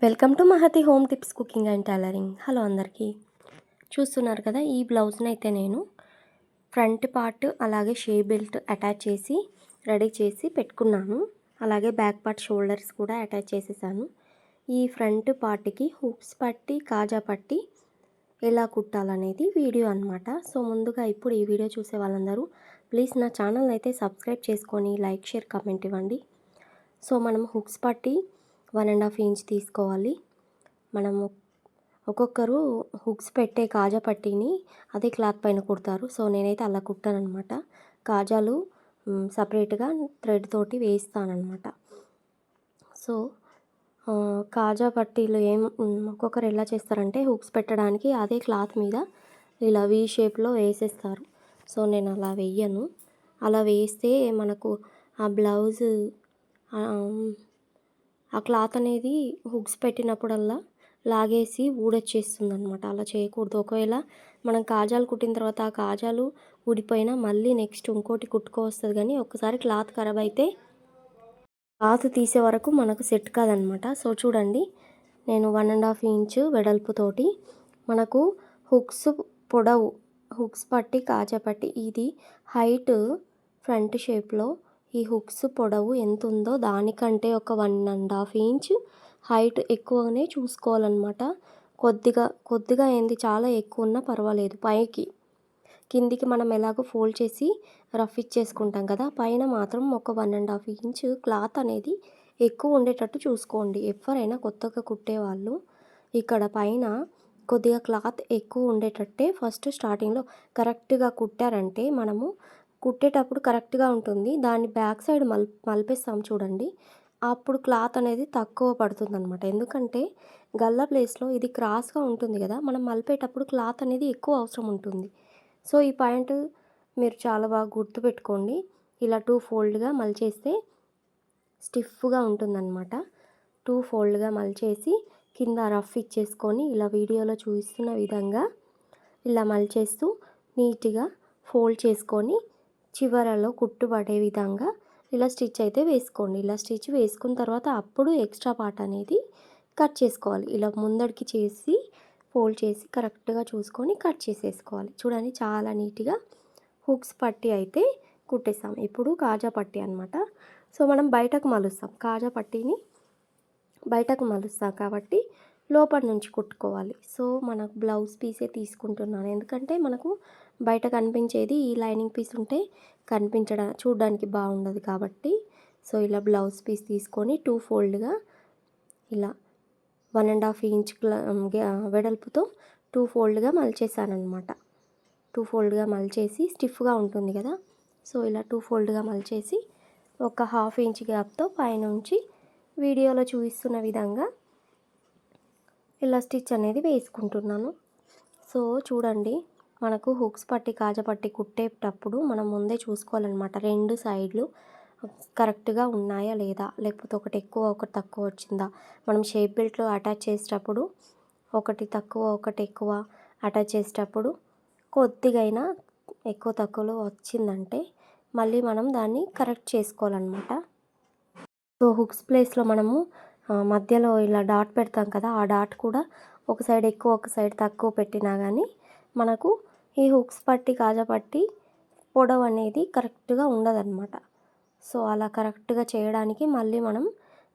Welcome to Mahathi home tips cooking and tailoring. Hello అందరికీ. చూస్తున్నారు కదా, ఈ బ్లౌజ్ని అయితే నేను ఫ్రంట్ పార్ట్ అలాగే షేప్ బెల్ట్ అటాచ్ చేసి రెడీ చేసి పెట్టుకున్నాను. అలాగే బ్యాక్ పార్ట్ షోల్డర్స్ కూడా అటాచ్ చేసేసాను. ఈ ఫ్రంట్ పార్ట్కి హుక్స్ పట్టి కాజా పట్టి ఎలా కుట్టాలనేది వీడియో అనమాట. సో ముందుగా ఇప్పుడు ఈ వీడియో చూసే వాళ్ళందరూ ప్లీజ్ నా ఛానల్ అయితే సబ్స్క్రైబ్ చేసుకొని లైక్ షేర్ కామెంట్ ఇవ్వండి. సో మనం హుక్స్ పట్టి 1.5 ఇంచ్ తీసుకోవాలి. మనము ఒక్కొక్కరు హుక్స్ పెట్టే కాజా పట్టీని అదే క్లాత్ పైన కుడతారు. సో నేనైతే అలా కుట్టానమాట. కాజాలు సపరేట్గా థ్రెడ్ తోటి వేస్తానమాట. సో కాజా పట్టీలు ఒక్కొక్కరు ఎలా చేస్తారంటే హుక్స్ పెట్టడానికి అదే క్లాత్ మీద ఇలా వీ షేప్లో వేసేస్తారు. సో నేను అలా వేయను. అలా వేస్తే మనకు ఆ బ్లౌజ్ ఆ క్లాత్ అనేది హుక్స్ పెట్టినప్పుడల్లా లాగేసి ఊడొచ్చేస్తుంది అనమాట. అలా చేయకూడదు. ఒకవేళ మనం కాజాలు కుట్టిన తర్వాత ఆ కాజాలు ఊడిపోయినా మళ్ళీ నెక్స్ట్ ఇంకోటి కుట్టుకోవస్తుంది. కానీ ఒక్కసారి క్లాత్ ఖరాబ్ అయితే క్లాత్ తీసే వరకు మనకు సెట్ కాదనమాట. సో చూడండి, నేను 1.5 ఇంచ్ వెడల్పుతోటి మనకు హుక్స్ పొడవు హుక్స్ పట్టి కాజా పట్టి ఇది హైట్ ఫ్రంట్ షేప్లో ఈ హుక్స్ పొడవు ఎంత ఉందో దానికంటే ఒక 1.5 ఇంచ్ హైట్ ఎక్కువనే చూసుకోవాలన్నమాట. కొద్దిగా ఏంది, చాలా ఎక్కువ ఉన్నా పర్వాలేదు. పైకి కిందికి మనం ఎలాగో ఫోల్డ్ చేసి రఫ్ ఇచ్చేసుకుంటాం కదా, పైన మాత్రం ఒక 1.5 ఇంచ్ క్లాత్ అనేది ఎక్కువ ఉండేటట్టు చూసుకోండి. ఎవరైనా కొత్తగా కుట్టేవాళ్ళు ఇక్కడ పైన కొద్దిగా క్లాత్ ఎక్కువ ఉండేటట్టే ఫస్ట్ స్టార్టింగ్లో కరెక్ట్గా కుట్టారంటే మనము కుట్టేటప్పుడు కరెక్ట్గా ఉంటుంది. దాన్ని బ్యాక్ సైడ్ మలిపేస్తాం చూడండి, అప్పుడు క్లాత్ అనేది తక్కువ పడుతుందన్నమాట. ఎందుకంటే గల్లా ప్లేస్లో ఇది క్రాస్గా ఉంటుంది కదా, మనం మలిపేటప్పుడు క్లాత్ అనేది ఎక్కువ అవసరం ఉంటుంది. సో ఈ పాయింట్ మీరు చాలా బాగా గుర్తుపెట్టుకోండి. ఇలా 2 ఫోల్డ్గా మలిచేస్తే స్టిఫ్గా ఉంటుందన్నమాట. 2 ఫోల్డ్గా మలిచేసి కింద రఫ్ ఇచ్చేసుకొని ఇలా వీడియోలో చూపిస్తున్న విధంగా ఇలా మలిచేస్తూ నీట్గా ఫోల్డ్ చేసుకొని చివరలో కుట్టుబడే విధంగా ఇలా స్టిచ్ అయితే వేసుకోండి. ఇలా స్టిచ్ వేసుకున్న తర్వాత అప్పుడు ఎక్స్ట్రా పార్ట్ అనేది కట్ చేసుకోవాలి. ఇలా ముందడికి చేసి ఫోల్డ్ చేసి కరెక్ట్గా చూసుకొని కట్ చేసేసుకోవాలి. చూడండి, చాలా నీట్గా హుక్స్ పట్టి అయితే కుట్టేస్తాం. ఇప్పుడు కాజా పట్టి అనమాట. సో మనం బయటకు మలుస్తాం, కాజా పట్టీని బయటకు మలుస్తాం కాబట్టి లోపల నుంచి కుట్టుకోవాలి. సో మనకు బ్లౌజ్ పీసే తీసుకుంటున్నాను, ఎందుకంటే మనకు బయట కనిపించేది ఈ లైనింగ్ పీస్ ఉంటే చూడడానికి బాగుండదు కాబట్టి. సో ఇలా బ్లౌజ్ పీస్ తీసుకొని 2 ఫోల్డ్గా ఇలా 1.5 ఇంచ్ వెడల్పుతో 2 ఫోల్డ్గా మలిచేసానమాట. 2 ఫోల్డ్గా మలిచేసి స్టిఫ్గా ఉంటుంది కదా, సో ఇలా 2 ఫోల్డ్గా మలిచేసి ఒక 1/2 ఇంచ్ గ్యాప్తో పైనుంచి వీడియోలో చూపిస్తున్న విధంగా ఇలా స్టిచ్ అనేది వేసుకుంటున్నాను. సో చూడండి, మనకు హుక్స్ పట్టి కాజా పట్టి కుట్టేటప్పుడు మనం ముందే చూసుకోవాలన్నమాట. 2 సైడ్లు కరెక్ట్గా ఉన్నాయా లేదా, లేకపోతే ఒకటి ఎక్కువ ఒకటి తక్కువ వచ్చిందా. మనం షేప్ బెల్ట్లో అటాచ్ చేసేటప్పుడు ఒకటి తక్కువ ఒకటి ఎక్కువ అటాచ్ చేసేటప్పుడు కొద్దిగైనా ఎక్కువ తక్కువలో వచ్చిందంటే మళ్ళీ మనం దాన్ని కరెక్ట్ చేసుకోవాలన్నమాట. సో హుక్స్ ప్లేస్లో మనము మధ్యలో ఇలా డాట్ పెడతాం కదా, ఆ డాట్ కూడా ఒక సైడ్ ఎక్కువ ఒక సైడ్ తక్కువ పెట్టినా కానీ మనకు ఈ హుక్స్ పట్టి కాజా పట్టి పొడవు అనేది కరెక్ట్గా ఉండదన్నమాట. సో అలా కరెక్ట్గా చేయడానికి మళ్ళీ మనం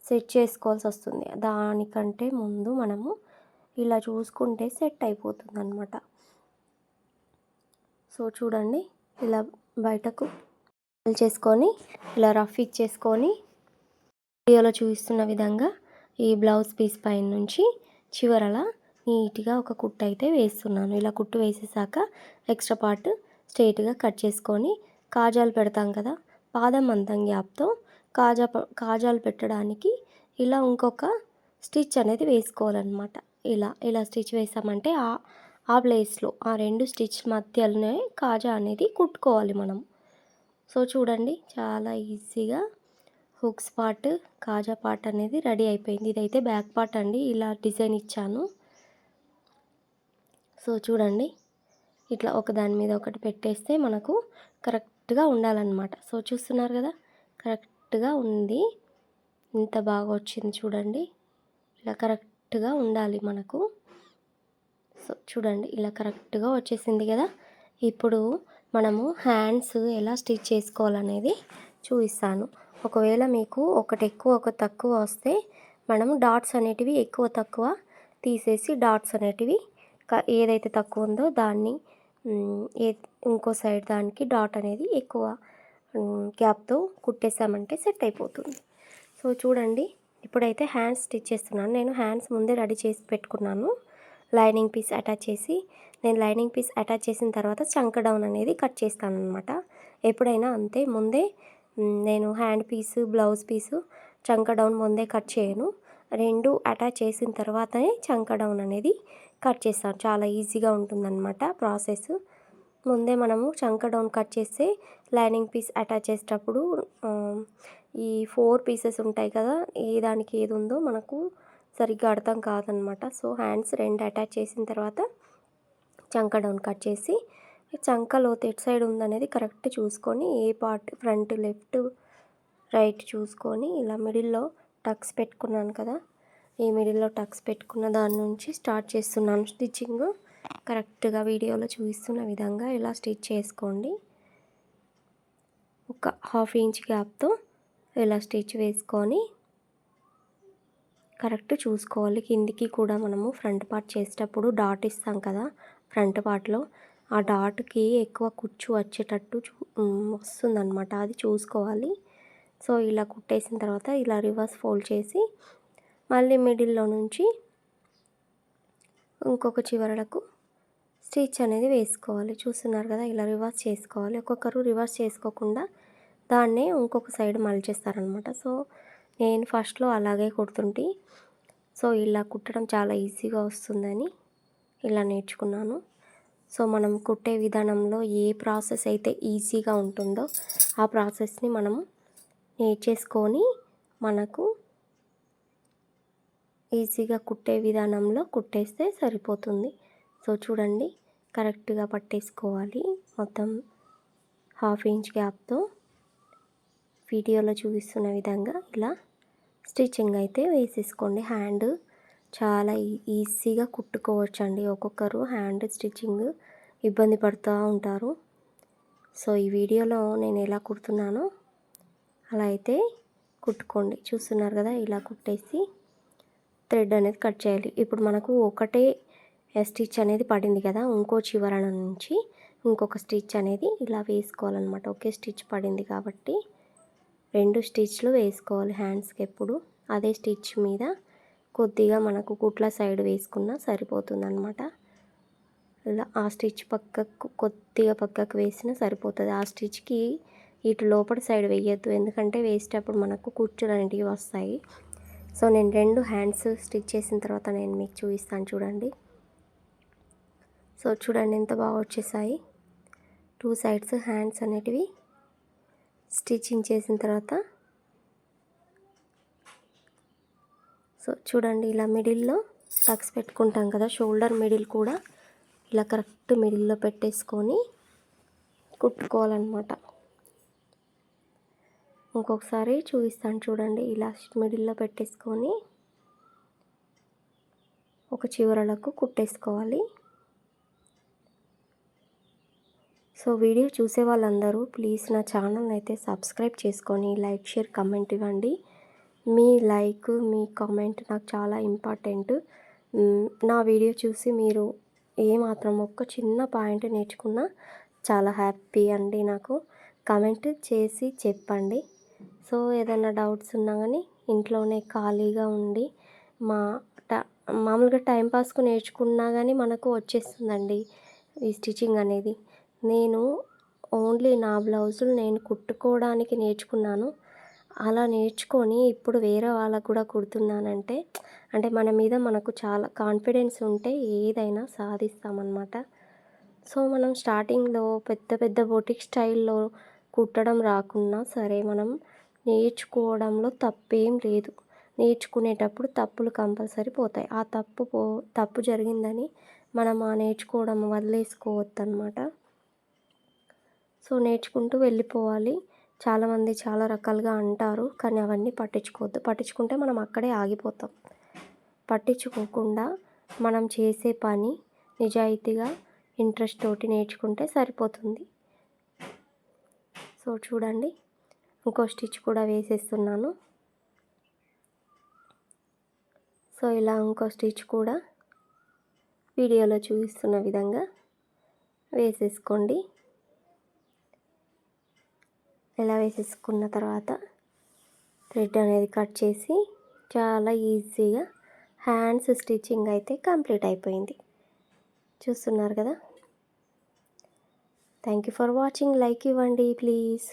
సెట్ చేసుకోవాల్సి వస్తుంది. దానికంటే ముందు మనము ఇలా చూసుకుంటే సెట్ అయిపోతుంది అన్నమాట. సో చూడండి, ఇలా బయటకు చేసుకొని ఇలా రఫ్ ఇచ్చేసుకొని వీడియోలో చూపిస్తున్న విధంగా ఈ బ్లౌజ్ పీస్ పైన నుంచి చివరలా నీట్గా ఒక కుట్టు అయితే వేస్తున్నాను. ఇలా కుట్టు వేసేసాక ఎక్స్ట్రా పార్ట్ స్ట్రైట్గా కట్ చేసుకొని కాజాలు పెడతాం కదా, పాదం మందం గ్యాప్తో కాజాలు పెట్టడానికి ఇలా ఇంకొక స్టిచ్ అనేది వేసుకోవాలన్నమాట. ఇలా స్టిచ్ వేసామంటే ఆ ప్లేస్లో ఆ 2 స్టిచ్ మధ్యలోనే కాజా అనేది కుట్టుకోవాలి మనం. సో చూడండి, చాలా ఈజీగా హుక్స్ పార్ట్ కాజా పార్ట్ అనేది రెడీ అయిపోయింది. ఇదైతే బ్యాక్ పార్ట్ అండి, ఇలా డిజైన్ ఇచ్చాను. సో చూడండి, ఇట్లా ఒకదాని మీద ఒకటి పెట్టేస్తే మనకు కరెక్ట్గా ఉండాలన్నమాట. సో చూస్తున్నారు కదా, కరెక్ట్గా ఉంది. ఇంత బాగా వచ్చింది చూడండి. ఇలా కరెక్ట్ కరెక్ట్గా ఉండాలి మనకు. సో చూడండి ఇలా కరెక్ట్గా వచ్చేసింది కదా. ఇప్పుడు మనము హ్యాండ్స్ ఎలా స్టిచ్ చేసుకోవాలనేది చూపిస్తాను. ఒకవేళ మీకు ఒకటి ఎక్కువ ఒకటి తక్కువ వస్తే మనము డాట్స్ అనేటివి ఎక్కువ తక్కువ తీసేసి డాట్స్ అనేటివి ఏదైతే తక్కువ ఉందో దాన్ని ఇంకో సైడ్ దానికి డాట్ అనేది ఎక్కువ గ్యాప్తో కుట్టేసామంటే సెట్ అయిపోతుంది. సో చూడండి ఇప్పుడైతే హ్యాండ్స్ స్టిచ్ చేస్తున్నాను. నేను హ్యాండ్స్ ముందే రెడీ చేసి పెట్టుకున్నాను. లైనింగ్ పీస్ అటాచ్ చేసి నేను లైనింగ్ పీస్ అటాచ్ చేసిన తర్వాత చంక డౌన్ అనేది కట్ చేస్తాను అనమాట. ఎప్పుడైనా అంతే, ముందే నేను హ్యాండ్ పీసు బ్లౌజ్ పీసు చంక డౌన్ ముందే కట్ చేయను. రెండు అటాచ్ చేసిన తర్వాతనే చంక డౌన్ అనేది కట్ చేస్తాను. చాలా ఈజీగా ఉంటుందన్నమాట ప్రాసెస్. ముందే మనము చంక డౌన్ కట్ చేస్తే లైనింగ్ పీస్ అటాచ్ చేసేటప్పుడు ఈ 4 పీసెస్ ఉంటాయి కదా, ఏ దానికి ఏది ఉందో మనకు సరిగ్గా అర్థం కాదనమాట. సో హ్యాండ్స్ 2 అటాచ్ చేసిన తర్వాత చంక డౌన్ కట్ చేసి చంక లోతు ఎటు సైడ్ ఉందనేది కరెక్ట్ చూసుకొని ఏ పార్ట్ ఫ్రంట్ లెఫ్ట్ రైట్ చూసుకొని ఇలా మిడిల్లో టక్స్ పెట్టుకున్నాను కదా, ఈ మిడిల్లో టక్స్ పెట్టుకున్న దాని నుంచి స్టార్ట్ చేస్తున్నాను స్టిచ్చింగ్. కరెక్ట్గా వీడియోలో చూపిస్తున్న విధంగా ఇలా స్టిచ్ చేసుకోండి. ఒక 1/2 ఇంచ్ గ్యాప్తో ఇలా స్టిచ్ వేసుకొని కరెక్ట్ చూసుకోవాలి. కిందికి కూడా మనము ఫ్రంట్ పార్ట్ చేసేటప్పుడు డాట్ ఇస్తాం కదా, ఫ్రంట్ పార్ట్లో ఆ డాట్కి ఎక్కువ కుచ్చు వచ్చేటట్టు వస్తుందన్నమాట, అది చూసుకోవాలి. సో ఇలా కుట్టేసిన తర్వాత ఇలా రివర్స్ ఫోల్డ్ చేసి మళ్ళీ మిడిల్లో నుంచి ఇంకొక చివరలకు స్టిచ్ అనేది వేసుకోవాలి. చూస్తున్నారు కదా, ఇలా రివర్స్ చేసుకోవాలి. ఒక్కొక్కరు రివర్స్ చేసుకోకుండా దాన్నే ఇంకొక సైడ్ మలిచేస్తారనమాట. సో నేను ఫస్ట్లో అలాగే కుడుతుంటే సో ఇలా కుట్టడం చాలా ఈజీగా వస్తుందని ఇలా నేర్చుకున్నాను. సో మనం కుట్టే విధానంలో ఏ ప్రాసెస్ అయితే ఈజీగా ఉంటుందో ఆ ప్రాసెస్ని మనం నేర్చేసుకొని మనకు ఈజీగా కుట్టే విధానంలో కుట్టేస్తే సరిపోతుంది. సో చూడండి కరెక్ట్గా పట్టేసుకోవాలి. మొత్తం 1/2 ఇంచ్ గ్యాప్తో వీడియోలో చూపిస్తున్న విధంగా ఇలా స్టిచ్చింగ్ అయితే వేసేసుకోండి. హ్యాండ్ చాలా ఈజీగా కుట్టుకోవచ్చండి. ఒక్కొక్కరు హ్యాండ్ స్టిచ్చింగ్ ఇబ్బంది పడుతూ ఉంటారు. సో ఈ వీడియోలో నేను ఎలా కుడుతున్నానో అలా అయితే కుట్టుకోండి. చూస్తున్నారు కదా, ఇలా కుట్టేసి థ్రెడ్ అనేది కట్ చేయాలి. ఇప్పుడు మనకు ఒకటే స్టిచ్ అనేది పడింది కదా, ఇంకో చివరన నుంచి ఇంకొక స్టిచ్ అనేది ఇలా వేసుకోవాలన్నమాట. ఒకే స్టిచ్ పడింది కాబట్టి 2 స్టిచ్లు వేసుకోవాలి హ్యాండ్స్కి ఎప్పుడు. అదే స్టిచ్ మీద కొద్దిగా మనకు కుట్ల సైడ్ వేసుకున్నా సరిపోతుందన్నమాట. ఇలా ఆ స్టిచ్ పక్కకు కొద్దిగా పక్కకు వేసినా సరిపోతుంది. ఆ స్టిచ్కి ఇటు లోపల సైడ్ వేయద్దు, ఎందుకంటే వేసేటప్పుడు మనకు కుచ్చులు అనేటివి వస్తాయి. సో నేను 2 హ్యాండ్స్ స్టిచ్ చేసిన తర్వాత నేను మీకు చూపిస్తాను చూడండి. సో చూడండి ఎంత బాగా వచ్చేసాయి. 2 సైడ్స్ హ్యాండ్స్ అనేటివి స్టిచ్చింగ్ చేసిన తర్వాత సో చూడండి ఇలా మిడిల్లో టక్స్ పెట్టుకుంటాం కదా, షోల్డర్ మిడిల్ కూడా ఇలా కరెక్ట్ మిడిల్లో పెట్టేసుకొని కుట్టుకోవాలన్నమాట. ఇంకొకసారి చూపిస్తాను చూడండి. ఇలా మిడిల్లో పెట్టేసుకొని ఒక చివరలకు కుట్టేసుకోవాలి. సో వీడియో చూసే వాళ్ళందరూ ప్లీజ్ నా ఛానల్ అయితే సబ్స్క్రైబ్ చేసుకొని లైక్ షేర్ కామెంట్ ఇవ్వండి. మీ లైక్ మీ కామెంట్ నాకు చాలా ఇంపార్టెంట్. నా వీడియో చూసి మీరు ఏమాత్రం ఒక్క చిన్న పాయింట్ నేర్చుకున్నా చాలా హ్యాపీ అండి. నాకు కామెంట్ చేసి చెప్పండి. సో ఏదైనా డౌట్స్ ఉన్నా కానీ ఇంట్లోనే ఖాళీగా ఉండి మామూలుగా టైంపాస్కు నేర్చుకున్నా కానీ మనకు వచ్చేస్తుందండి ఈ స్టిచ్చింగ్ అనేది. నేను ఓన్లీ నా బ్లౌజులు నేను కుట్టుకోవడానికి నేర్చుకున్నాను. అలా నేర్చుకొని ఇప్పుడు వేరే వాళ్ళకు కూడా కుడుతున్నానంటే అంటే మన మీద మనకు చాలా కాన్ఫిడెన్స్ ఉంటే ఏదైనా సాధిస్తామన్నమాట. సో మనం స్టార్టింగ్లో పెద్ద పెద్ద బొటిక్ స్టైల్లో కుట్టడం రాకున్నా సరే మనం నేర్చుకోవడంలో తప్పేం లేదు. నేర్చుకునేటప్పుడు తప్పులు కంపల్సరీ పోతాయి. ఆ తప్పు జరిగిందని మనం ఆ నేర్చుకోవడం వదిలేసుకోవద్దన్నమాట. సో నేర్చుకుంటూ వెళ్ళిపోవాలి. చాలామంది చాలా రకాలుగా అంటారు, కానీ అవన్నీ పట్టించుకోవద్దు. పట్టించుకుంటే మనం అక్కడే ఆగిపోతాం. పట్టించుకోకుండా మనం చేసే పని నిజాయితీగా ఇంట్రెస్ట్ తోటి నేర్చుకుంటే సరిపోతుంది. సో చూడండి, ఇంకో స్టిచ్ కూడా వేసేస్తున్నాను. సో ఇలా ఇంకో స్టిచ్ కూడా వీడియోలో చూపిస్తున్న విధంగా వేసేసుకోండి. ఇలా వేసేసుకున్న తర్వాత థ్రెడ్ అనేది కట్ చేసి చాలా ఈజీగా హ్యాండ్స్ స్టిచ్చింగ్ అయితే కంప్లీట్ అయిపోయింది. చూస్తున్నారు కదా. Thank you for watching. Like ఇవ్వండి ప్లీజ్.